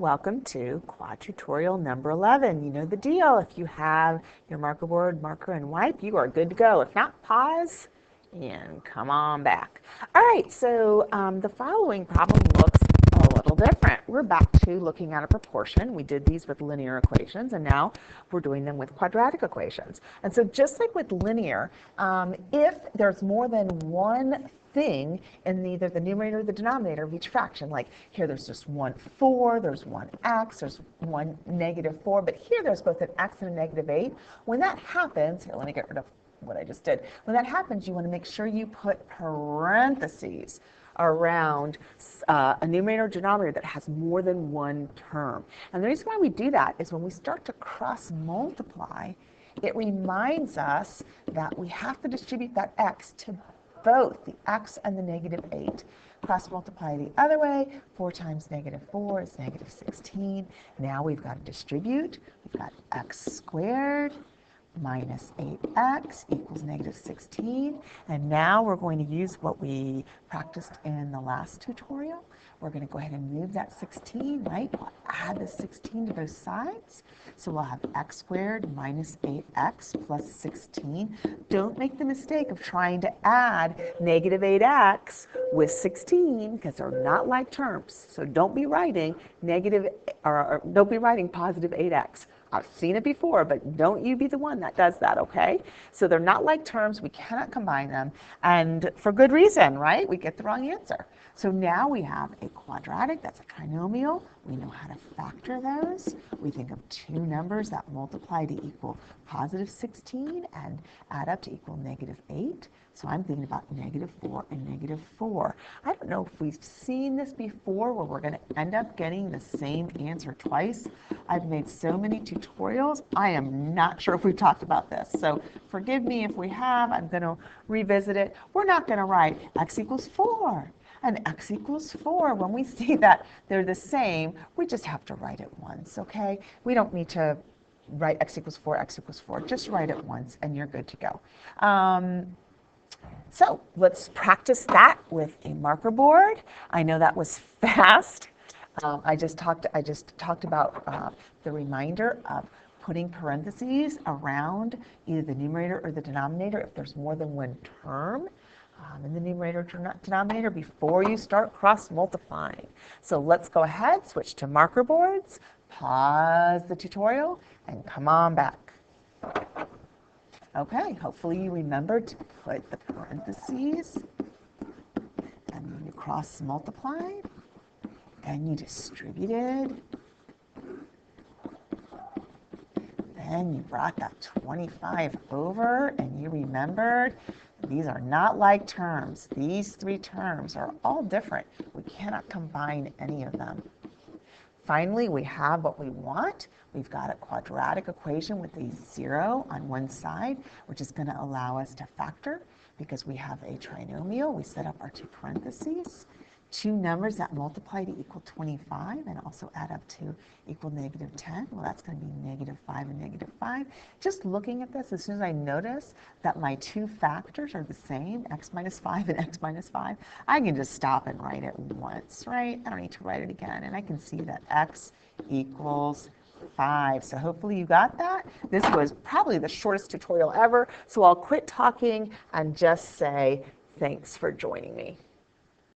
Welcome to quad tutorial number 11. You know the deal. If you have your marker board, marker, and wipe, you are good to go. If not, pause and come on back. All right, so the following problem looks a little different. We're back to looking at a proportion. We did these with linear equations, and now we're doing them with quadratic equations. And so just like with linear, if there's more than one thing in either the numerator or the denominator of each fraction. Like here there's just one 4, there's one x, there's one -4, but here there's both an x and a -8. When that happens, here let me get rid of what I just did. When that happens, you want to make sure you put parentheses around a numerator or denominator that has more than one term. And the reason why we do that is when we start to cross multiply, it reminds us that we have to distribute that x to both the x and the -8. Cross multiply the other way. 4 times -4 is -16. Now we've got to distribute. We've got x squared minus 8x equals -16. And now we're going to use what we practiced in the last tutorial. We're going to go ahead and move that 16, right? We'll add the 16 to both sides. So we'll have x squared minus 8x plus 16. Don't make the mistake of trying to add -8x with 16 because they're not like terms. So don't be writing don't be writing positive 8x. I've seen it before, but don't you be the one that does that, okay? So they're not like terms. We cannot combine them. And for good reason, right? We get the wrong answer. So now we have a quadratic, that's a trinomial. We know how to factor those. We think of two numbers that multiply to equal positive 16 and add up to equal -8. So I'm thinking about -4 and -4. I don't know if we've seen this before where we're going to end up getting the same answer twice. I've made so many tutorials, I am not sure if we've talked about this. So forgive me if we have. I'm going to revisit it. We're not going to write x equals 4 and x equals 4. When we see that they're the same, we just have to write it once, okay? We don't need to write x equals 4, x equals 4. Just write it once and you're good to go. So let's practice that with a marker board. I know that was fast. I just talked about the reminder of putting parentheses around either the numerator or the denominator if there's more than one term in the numerator or denominator before you start cross multiplying. So let's go ahead, switch to marker boards, pause the tutorial, and come on back. Okay, hopefully you remembered to put the parentheses, and then you cross multiplied, then you distributed, then you brought that 25 over, and you remembered these are not like terms. These three terms are all different. We cannot combine any of them. Finally, we have what we want. We've got a quadratic equation with a 0 on one side, which is going to allow us to factor because we have a trinomial. We set up our two parentheses, two numbers that multiply to equal 25 and also add up to equal -10. Well, that's going to be -5 and -5. Just looking at this, as soon as I notice that my two factors are the same, x minus 5 and x minus 5, I can just stop and write it once, right? I don't need to write it again. And I can see that x equals 5. So hopefully you got that. This was probably the shortest tutorial ever. So I'll quit talking and just say thanks for joining me.